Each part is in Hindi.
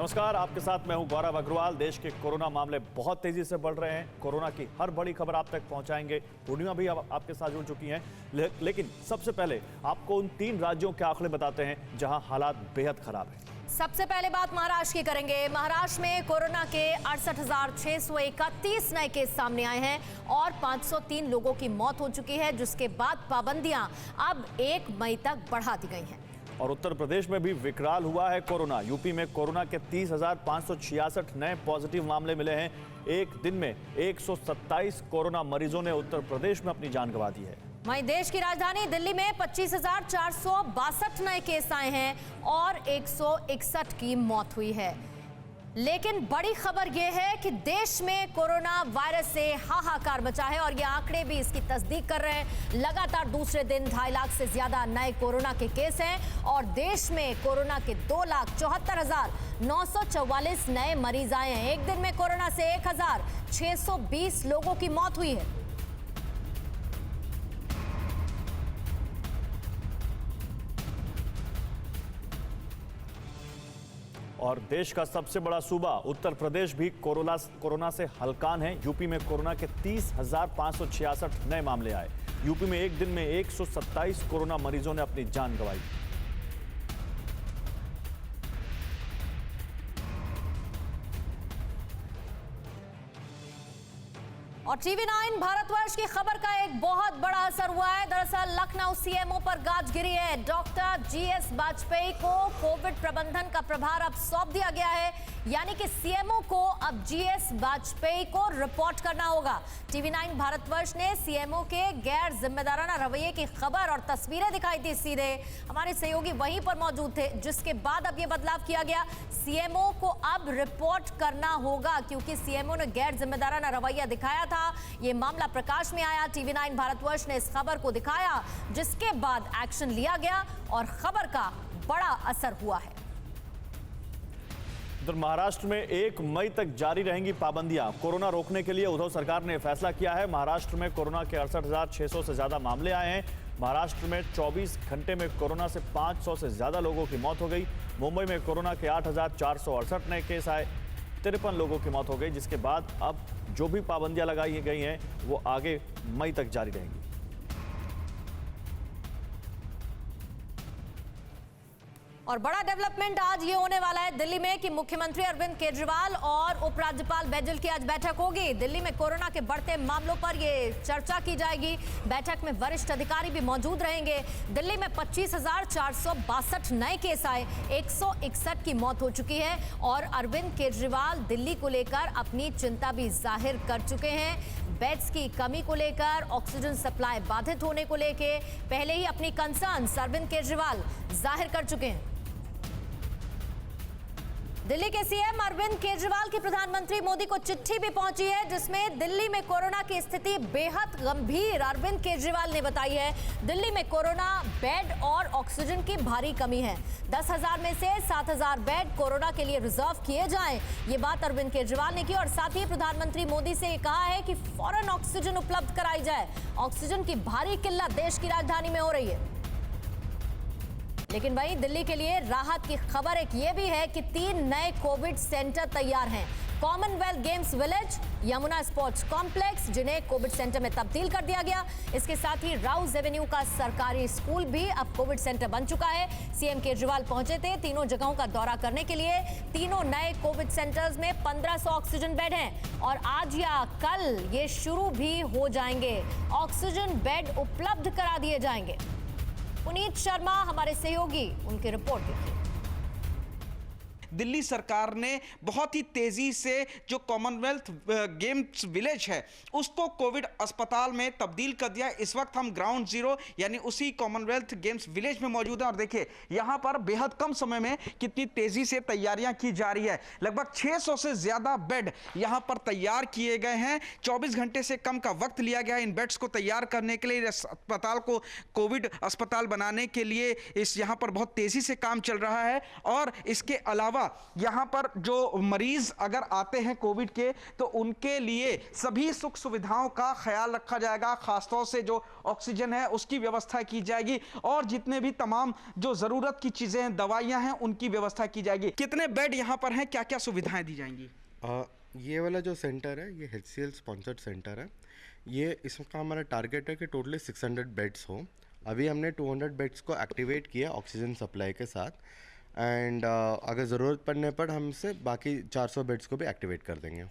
नमस्कार, आपके साथ मैं हूं गौरव अग्रवाल। देश के कोरोना मामले बहुत तेजी से बढ़ रहे हैं। कोरोना की हर बड़ी खबर आप तक पहुंचाएंगे। पूर्णिमा भी अब आपके साथ जुड़ चुकी हैं। लेकिन सबसे पहले आपको उन 3 राज्यों के आंकड़े बताते हैं जहां हालात बेहद खराब हैं। सबसे पहले बात महाराष्ट्र की करेंगे। महाराष्ट्र में कोरोना के 68,631 नए केस सामने आए हैं और 503 लोगों की मौत हो चुकी है, जिसके बाद पाबंदियां अब 1 मई तक बढ़ा दी गई हैं। और उत्तर प्रदेश में भी विकराल हुआ है कोरोना। यूपी में कोरोना के 30,566 नए पॉजिटिव मामले मिले हैं। एक दिन में 127 कोरोना मरीजों ने उत्तर प्रदेश में अपनी जान गंवा दी है। वहीं देश की राजधानी दिल्ली में 25,462 नए केस आए हैं और 161 की मौत हुई है। लेकिन बड़ी खबर यह है कि देश में कोरोना वायरस से हाहाकार मचा है और ये आंकड़े भी इसकी तस्दीक कर रहे हैं। लगातार दूसरे दिन 2.5 लाख से ज्यादा नए कोरोना के केस हैं और देश में कोरोना के 2,74,944 नए मरीज आए हैं। एक दिन में कोरोना से 1,620 लोगों की मौत हुई है। और देश का सबसे बड़ा सूबा उत्तर प्रदेश भी कोरोना से हलकान है। यूपी में कोरोना के 30,566 नए मामले आए। यूपी में एक दिन में 127 कोरोना मरीजों ने अपनी जान गंवाई। और टीवी 9 भारतवर्ष की खबर का एक बहुत बड़ा असर हुआ है। दरअसल लखनऊ सीएमओ पर गाज गिरी है। डॉक्टर जीएस वाजपेयी को कोविड प्रबंधन का प्रभार अब सौंप दिया गया है, यानी कि सीएमओ को अब जीएस वाजपेयी को रिपोर्ट करना होगा। टीवी 9 भारतवर्ष ने सीएमओ के गैर जिम्मेदाराना रवैये की खबर और तस्वीरें दिखाई थी सीधे। हमारे सहयोगी वहीं पर मौजूद थे, जिसके बाद अब यह बदलाव किया गया। सीएमओ को अब रिपोर्ट करना होगा क्योंकि सीएमओ ने गैर जिम्मेदाराना रवैया दिखाया था। यह मामला प्रकाश में आया। टीवी 9 भारतवर्ष ने इस खबर को दिखाया, जिसके बाद एक्शन लिया गया और खबर का बड़ा असर हुआ है। उधर महाराष्ट्र में 1 मई तक जारी रहेंगी पाबंदियां। कोरोना रोकने के लिए उद्धव सरकार ने फैसला किया है। महाराष्ट्र में कोरोना के 68,600 से ज्यादा मामले आए हैं। महाराष्ट्र में 24 घंटे में कोरोना से 500 से ज्यादा लोगों की मौत हो गई। मुंबई में कोरोना के 8,468 नए केस आए, 53 लोगों की मौत हो गई, जिसके बाद अब जो भी पाबंदियां लगाई गई हैं वो आगे मई तक जारी रहेंगी। और बड़ा डेवलपमेंट आज ये होने वाला है दिल्ली में कि मुख्यमंत्री अरविंद केजरीवाल और उपराज्यपाल बैजल की आज बैठक होगी। दिल्ली में कोरोना के बढ़ते मामलों पर ये चर्चा की जाएगी। बैठक में वरिष्ठ अधिकारी भी मौजूद रहेंगे। दिल्ली में 25,462 नए केस आए, 161 की मौत हो चुकी है और अरविंद केजरीवाल दिल्ली को लेकर अपनी चिंता भी जाहिर कर चुके हैं। बेड्स की कमी को लेकर, ऑक्सीजन सप्लाई बाधित होने को लेकर पहले ही अपनी कंसर्न्स अरविंद केजरीवाल जाहिर कर चुके हैं। दिल्ली के सीएम अरविंद केजरीवाल की प्रधानमंत्री मोदी को चिट्ठी भी पहुंची है, जिसमें दिल्ली में कोरोना की स्थिति बेहद गंभीर अरविंद केजरीवाल ने बताई है। दिल्ली में कोरोना बेड और ऑक्सीजन की भारी कमी है। 10,000 में से 7,000 बेड कोरोना के लिए रिजर्व किए जाएं। ये बात अरविंद केजरीवाल ने की और साथ ही प्रधानमंत्री मोदी से ये कहा है कि फौरन ऑक्सीजन उपलब्ध कराई जाए। ऑक्सीजन की भारी किल्लत देश की राजधानी में हो रही है। लेकिन वहीं दिल्ली के लिए राहत की खबर एक ये भी है कि 3 नए कोविड सेंटर तैयार हैं। Commonwealth games village, Yamuna sports complex, जिन्हें कोविड सेंटर में तब्दील कर दिया गया। इसके साथ ही राउज एवेन्यू का सरकारी स्कूल भी अब कोविड सेंटर बन चुका है। सीएम केजरीवाल पहुंचे थे तीनों जगहों का दौरा करने के लिए। तीनों नए कोविड सेंटर्स में 1500 ऑक्सीजन बेड हैं और आज या कल ये शुरू भी हो जाएंगे। ऑक्सीजन बेड उपलब्ध करा दिए जाएंगे। पुनीत शर्मा हमारे सहयोगी, उनकी रिपोर्ट देखिए। दिल्ली सरकार ने बहुत ही तेजी से जो कॉमनवेल्थ गेम्स विलेज है उसको कोविड अस्पताल में तब्दील कर दिया। इस वक्त हम ग्राउंड जीरो यानी उसी कॉमनवेल्थ गेम्स विलेज में मौजूद हैं और देखिए यहाँ पर बेहद कम समय में कितनी तेजी से तैयारियां की जा रही है। लगभग 600 से ज्यादा बेड यहाँ पर तैयार किए गए हैं। 24 घंटे से कम का वक्त लिया गया इन बेड्स को तैयार करने के लिए। अस्पताल को कोविड अस्पताल बनाने के लिए इस यहाँ पर बहुत तेजी से काम चल रहा है और इसके अलावा अलावा यहाँ पर जो मरीज अगर आते हैं कोविड के तो उनके लिए सभी सुख सुविधाओं का ख्याल रखा जाएगा, खासतौर से जो ऑक्सीजन है उसकी व्यवस्था की जाएगी और जितने भी तमाम जो जरूरत की चीजें हैं, दवाइयां हैं, उनकी व्यवस्था की जाएगी। कितने बेड यहाँ पर हैं, क्या क्या सुविधाएं दी जाएंगी? ये वाला जो सेंटर है ये HCL स्पॉन्सर्ड सेंटर है। ये इसका हमारा टारगेट है कि टोटली 600 बेड्स हो। अभी हमने 200 बेड्स को एक्टिवेट किया ऑक्सीजन सप्लाई के साथ एंड अगर ज़रूरत पड़ने पर हमसे बाकी 400 बेड्स को भी एक्टिवेट कर देंगे।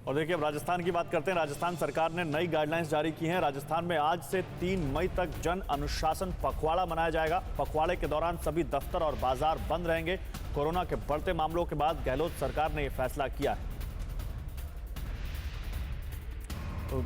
और देखिए अब राजस्थान की बात करते हैं। राजस्थान सरकार ने नई गाइडलाइंस जारी की हैं। राजस्थान में आज से 3 मई तक जन अनुशासन पखवाड़ा मनाया जाएगा। पखवाड़े के दौरान सभी दफ्तर और बाजार बंद रहेंगे। कोरोना के बढ़ते मामलों के बाद गहलोत सरकार ने यह फैसला किया है। तो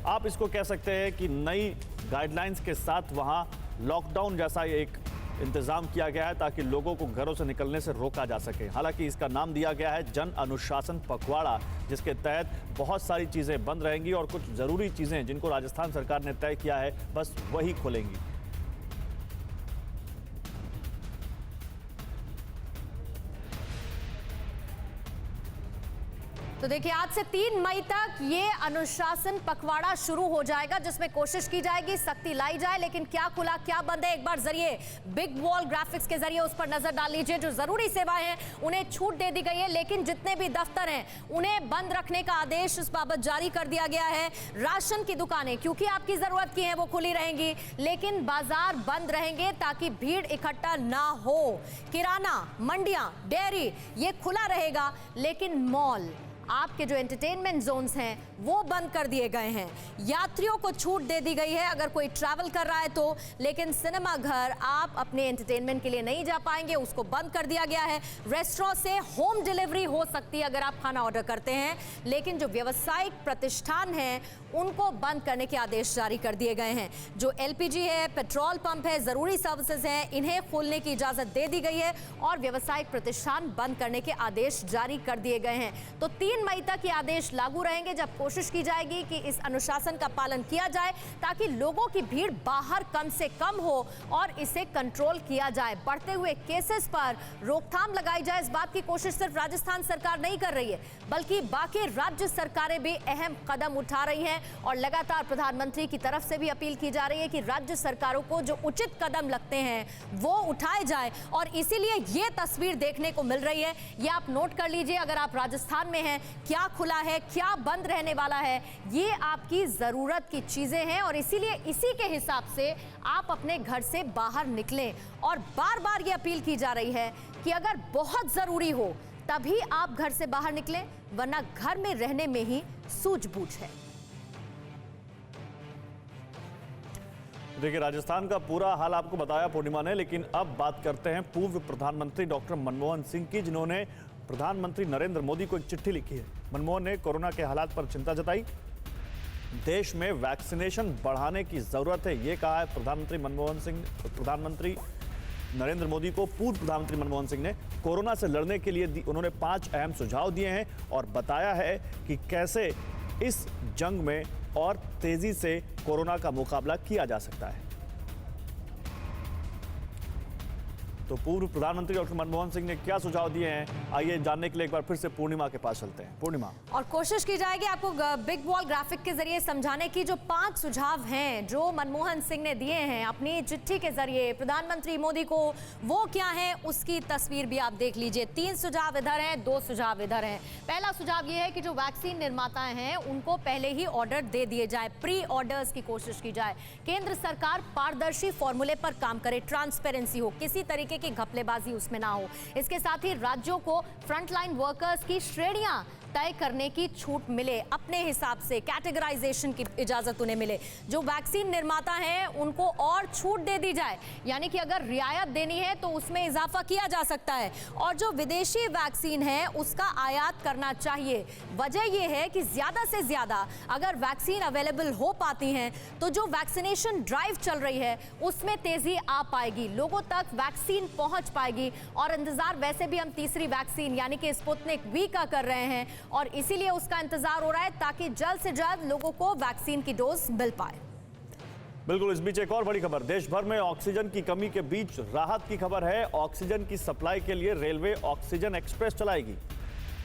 आप इसको कह सकते हैं कि नई गाइडलाइंस के साथ वहां लॉकडाउन जैसा एक इंतजाम किया गया है ताकि लोगों को घरों से निकलने से रोका जा सके। हालांकि इसका नाम दिया गया है जन अनुशासन पखवाड़ा, जिसके तहत बहुत सारी चीज़ें बंद रहेंगी और कुछ ज़रूरी चीज़ें जिनको राजस्थान सरकार ने तय किया है बस वही खोलेंगी। तो देखिए आज से 3 मई तक ये अनुशासन पखवाड़ा शुरू हो जाएगा, जिसमें कोशिश की जाएगी सख्ती लाई जाए। लेकिन क्या खुला क्या बंद है, एक बार जरिए बिग वॉल ग्राफिक्स के जरिए उस पर नजर डाल लीजिए। जो जरूरी सेवाएं हैं उन्हें छूट दे दी गई है, लेकिन जितने भी दफ्तर हैं उन्हें बंद रखने का आदेश इस बाबत जारी कर दिया गया है। राशन की दुकानें क्योंकि आपकी जरूरत की हैं वो खुली रहेंगी, लेकिन बाजार बंद रहेंगे ताकि भीड़ इकट्ठा ना हो। किराना, मंडियां, डेयरी ये खुला रहेगा, लेकिन मॉल, आपके जो एंटरटेनमेंट जोन्स हैं वो बंद कर दिए गए हैं। यात्रियों को छूट दे दी गई है अगर कोई ट्रैवल कर रहा है तो, लेकिन सिनेमा घर आप अपने एंटरटेनमेंट के लिए नहीं जा पाएंगे, उसको बंद कर दिया गया है। रेस्टोरेंट से होम डिलीवरी हो सकती है अगर आप खाना ऑर्डर करते हैं, लेकिन जो व्यावसायिक प्रतिष्ठान हैं उनको बंद करने के आदेश जारी कर दिए गए हैं। जो LPG है, पेट्रोल पंप है, जरूरी सर्विसेज हैं, इन्हें खोलने की इजाजत दे दी गई है और व्यावसायिक प्रतिष्ठान बंद करने के आदेश जारी कर दिए गए हैं। तो 3 मई तक ये आदेश लागू रहेंगे, जब कोशिश की जाएगी कि इस अनुशासन का पालन किया जाए ताकि लोगों की भीड़ बाहर कम से कम हो और इसे कंट्रोल किया जाए। बढ़ते हुए केसेस पर रोकथाम लगाई जाए, इस बात की कोशिश सिर्फ राजस्थान सरकार नहीं कर रही है, बल्कि बाकी राज्य सरकारें भी अहम कदम उठा रही हैं और लगातार प्रधानमंत्री की तरफ से भी अपील की जा रही है कि राज्य सरकारों को जो उचित कदम लगते हैं वो उठाए जाए। और इसीलिए ये तस्वीर देखने को मिल रही है, ये आप नोट कर लीजिए अगर आप राजस्थान में हैं। क्या खुला है, क्या बंद रहने वाला है, ये आपकी जरूरत की चीजें हैं और इसीलिए इसी के हिसाब से आप अपने घर से बाहर निकलें। और बार बार ये अपील की जा रही है कि अगर बहुत जरूरी हो तभी आप घर से बाहर निकलें, वरना घर में रहने में ही सूझबूझ है। देखिए राजस्थान का पूरा हाल आपको बताया पूर्णिमा ने, लेकिन अब बात करते हैं पूर्व प्रधानमंत्री डॉक्टर मनमोहन सिंह की, जिन्होंने प्रधानमंत्री नरेंद्र मोदी को एक चिट्ठी लिखी है। मनमोहन ने कोरोना के हालात पर चिंता जताई, देश में वैक्सीनेशन बढ़ाने की जरूरत है, ये कहा है प्रधानमंत्री नरेंद्र मोदी को। पूर्व प्रधानमंत्री मनमोहन सिंह ने कोरोना से लड़ने के लिए उन्होंने 5 अहम सुझाव दिए हैं और बताया है कि कैसे इस जंग में और तेजी से कोरोना का मुकाबला किया जा सकता है। तो पूर्व प्रधानमंत्री डॉक्टर मनमोहन सिंह ने क्या सुझाव दिए हैं, आइए जानने के लिए एक बार फिर से पूर्णिमा के पास चलते हैं। पूर्णिमा, और कोशिश की जाएगी आपको बिग वॉल ग्राफिक के जरिए समझाने की जो 5 सुझाव हैं जो मनमोहन सिंह ने दिए हैं अपनी चिट्ठी के जरिए प्रधानमंत्री मोदी को, वो क्या है उसकी तस्वीर भी आप देख लीजिए। 3 सुझाव इधर हैं, 2 सुझाव इधर हैं। पहला सुझाव ये है कि जो वैक्सीन निर्माता हैं उनको पहले ही ऑर्डर दे दिए जाए, प्री ऑर्डर्स की कोशिश की जाए। केंद्र सरकार पारदर्शी फॉर्मूले पर काम करे, ट्रांसपेरेंसी हो, किसी तरीके की घपलेबाजी उसमें ना हो। इसके साथ ही राज्यों को फ्रंटलाइन वर्कर्स की श्रेणियां तय करने की छूट मिले, अपने हिसाब से कैटेगराइजेशन की इजाजत उन्हें मिले। जो वैक्सीन निर्माता हैं उनको और छूट दे दी जाए, यानी कि अगर रियायत देनी है तो उसमें इजाफा किया जा सकता है। और जो विदेशी वैक्सीन है उसका आयात करना चाहिए। वजह यह है कि ज्यादा से ज्यादा अगर वैक्सीन अवेलेबल हो पाती हैं तो जो वैक्सीनेशन ड्राइव चल रही है उसमें तेजी आ पाएगी, लोगों तक वैक्सीन पहुंच पाएगी। और इंतजार वैसे भी हम तीसरी वैक्सीन यानी कि स्पुतनिक वी का कर रहे हैं और इसीलिए उसका इंतजार हो रहा है ताकि जल्द से जल्द लोगों को वैक्सीन की डोज मिल पाए। बिल्कुल, इस बीच एक और बड़ी खबर, देश भर में ऑक्सीजन की कमी के बीच राहत की खबर है। ऑक्सीजन की सप्लाई के लिए रेलवे ऑक्सीजन एक्सप्रेस चलाएगी।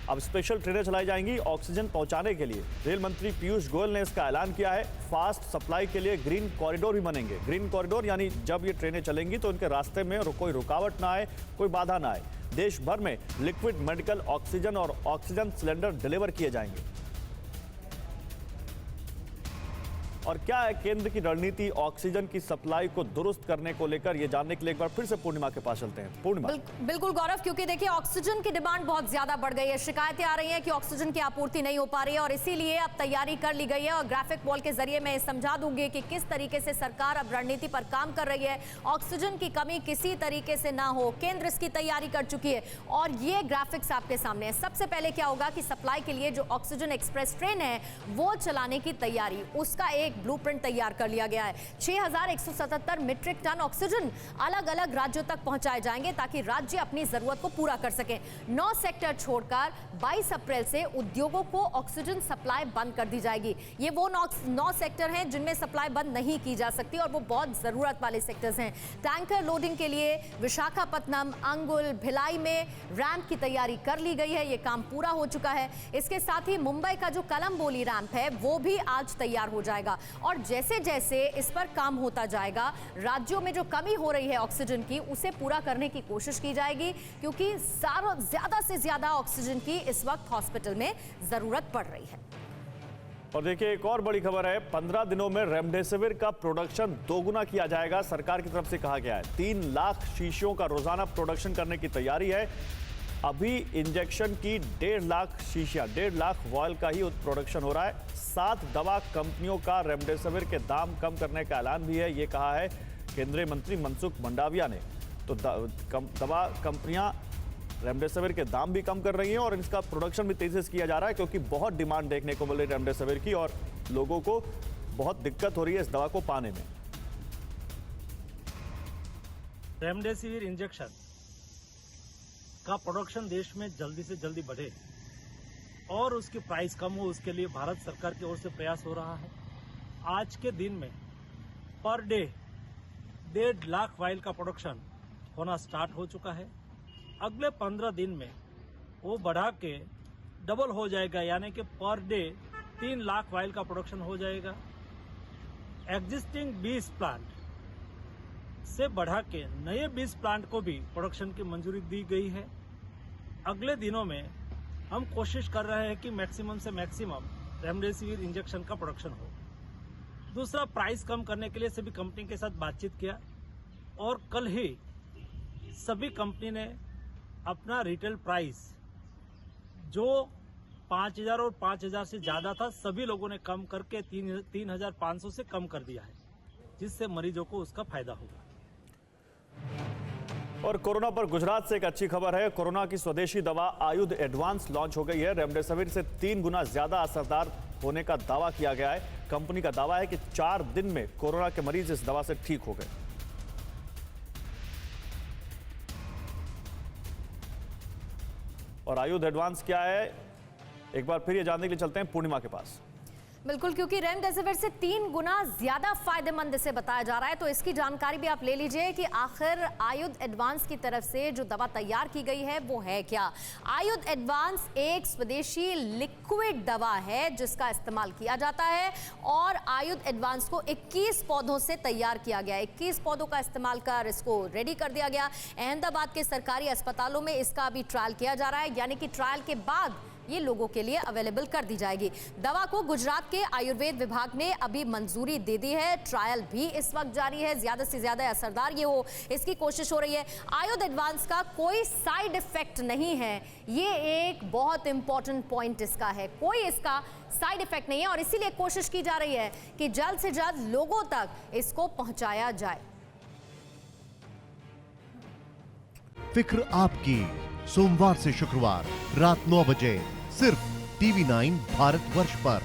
अब स्पेशल ट्रेनें चलाई जाएंगी ऑक्सीजन पहुंचाने के लिए। रेल मंत्री पीयूष गोयल ने इसका ऐलान किया है। फास्ट सप्लाई के लिए ग्रीन कॉरिडोर भी बनेंगे। ग्रीन कॉरिडोर यानी जब ये ट्रेनें चलेंगी तो उनके रास्ते में कोई रुकावट ना आए, कोई बाधा ना आए। देश भर में लिक्विड मेडिकल ऑक्सीजन और ऑक्सीजन सिलेंडर डिलीवर किए जाएंगे। और क्या है केंद्र की रणनीति ऑक्सीजन की सप्लाई को दुरुस्त करने को लेकर, ये जानने के लिए एक बार फिर से पूर्णिमा के पास चलते हैं। पूर्णिमा। बिल्कुल गौरव, क्योंकि देखिए ऑक्सीजन की डिमांड बहुत ज्यादा बढ़ गई है। शिकायतें आ रही हैं कि ऑक्सीजन की आपूर्ति नहीं हो पा रही है और इसीलिए अब तैयारी कर ली गई है। और ग्राफिक वॉल के जरिए मैं समझा दूंगी कि किस तरीके से सरकार अब रणनीति पर काम कर रही है। ऑक्सीजन की कमी किसी तरीके से ना हो, केंद्र इसकी तैयारी कर चुकी है। और ये ग्राफिक्स आपके सामने है। सबसे पहले क्या होगा कि सप्लाई के लिए जो ऑक्सीजन एक्सप्रेस ट्रेन है वो चलाने की तैयारी, उसका एक ब्लूप्रिंट तैयार कर लिया गया है। 6177 मीट्रिक टन ऑक्सीजन अलग अलग राज्यों तक पहुंचाए जाएंगे ताकि राज्य अपनी जरूरत को पूरा कर सकें। 9 सेक्टर छोड़कर 22 अप्रैल से उद्योगों को ऑक्सीजन सप्लाई बंद कर दी जाएगी। ये वो 9 सेक्टर हैं जिनमें सप्लाई बंद नहीं की जा सकती और वो बहुत जरूरत वाले सेक्टर्स हैं। टैंकर लोडिंग के लिए विशाखापत्तनम, अंगुल, भिलाई में रैंप की तैयारी कर ली गई है। ये काम पूरा हो चुका है। इसके साथ ही मुंबई का जो कलमबोली रैंप है वो भी आज तैयार हो जाएगा। और जैसे जैसे इस पर काम होता जाएगा, राज्यों में जो कमी हो रही है ऑक्सीजन की उसे पूरा करने की कोशिश की जाएगी, क्योंकि ज्यादा से ज्यादा ऑक्सीजन की इस वक्त हॉस्पिटल में जरूरत पड़ रही है। और देखिए एक और बड़ी खबर है, 15 दिनों में रेमडेसिविर का प्रोडक्शन दोगुना किया जाएगा। सरकार की तरफ से कहा गया है 3 लाख शीशियों का रोजाना प्रोडक्शन करने की तैयारी है। अभी इंजेक्शन की 1.5 लाख शीशियां, 1.5 लाख वॉयल का ही प्रोडक्शन हो रहा है। 7 दवा कंपनियों का रेमडेसिविर के दाम कम करने का ऐलान भी है, ये कहा है केंद्रीय मंत्री मनसुख मंडाविया ने। तो दवा कंपनियां रेमडेसिविर के दाम भी कम कर रही हैं और इसका प्रोडक्शन भी तेजी से किया जा रहा है, क्योंकि बहुत डिमांड देखने को मिल रही है रेमडेसिविर की और लोगों को बहुत दिक्कत हो रही है इस दवा को पाने में। रेमडेसिविर इंजेक्शन का प्रोडक्शन देश में जल्दी से जल्दी बढ़े और उसकी प्राइस कम हो, उसके लिए भारत सरकार की ओर से प्रयास हो रहा है। आज के दिन में पर डे 1.5 लाख वाइल का प्रोडक्शन होना स्टार्ट हो चुका है। अगले 15 दिन में वो बढ़ा के डबल हो जाएगा, यानी कि पर डे 3 लाख वाइल का प्रोडक्शन हो जाएगा। एग्जिस्टिंग 20 प्लांट से बढ़ा के नए 20 प्लांट को भी प्रोडक्शन की मंजूरी दी गई है। अगले दिनों में हम कोशिश कर रहे हैं कि मैक्सिमम से मैक्सिमम रेमडेसिविर इंजेक्शन का प्रोडक्शन हो। दूसरा, प्राइस कम करने के लिए सभी कंपनी के साथ बातचीत किया और कल ही सभी कंपनी ने अपना रिटेल प्राइस जो 5,000 और 5,000 से ज्यादा था, सभी लोगों ने कम करके 3,500 से कम कर दिया है, जिससे मरीजों को उसका फायदा होगा। और कोरोना पर गुजरात से एक अच्छी खबर है। कोरोना की स्वदेशी दवा आयुध एडवांस लॉन्च हो गई है। रेमडेसिविर से 3 गुना ज्यादा असरदार होने का दावा किया गया है। कंपनी का दावा है कि 4 दिन में कोरोना के मरीज इस दवा से ठीक हो गए। और आयुध एडवांस क्या है, एक बार फिर ये जानने के लिए चलते हैं पूर्णिमा के पास। बिल्कुल, क्योंकि रेमडेसिविर से 3 गुना ज्यादा फायदेमंद इसे बताया जा रहा है, तो इसकी जानकारी भी आप ले लीजिए कि आखिर आयुध एडवांस की तरफ से जो दवा तैयार की गई है वो है क्या। आयुध एडवांस एक स्वदेशी लिक्विड दवा है जिसका इस्तेमाल किया जाता है और आयुध एडवांस को 21 पौधों से तैयार किया गया। 21 पौधों का इस्तेमाल कर इसको रेडी कर दिया गया। अहमदाबाद के सरकारी अस्पतालों में इसका अभी ट्रायल किया जा रहा है, यानी कि ट्रायल के बाद ये लोगों के लिए अवेलेबल कर दी जाएगी। दवा को गुजरात के आयुर्वेद विभाग ने अभी मंजूरी दे दी है। ट्रायल भी इस वक्त जारी है। ज्यादा से ज्यादा असरदार ये हो, इसकी कोशिश हो रही है। आयुध एडवांस का कोई साइड इफेक्ट नहीं है, ये एक बहुत इंपॉर्टेंट पॉइंट इसका है। कोई इसका साइड इफेक्ट नहीं है और इसीलिए कोशिश की जा रही है कि जल्द से जल्द लोगों तक इसको पहुंचाया जाए। फिक्र आपकी, सोमवार से शुक्रवार रात 9 बजे सिर्फ TV9 भारतवर्ष पर।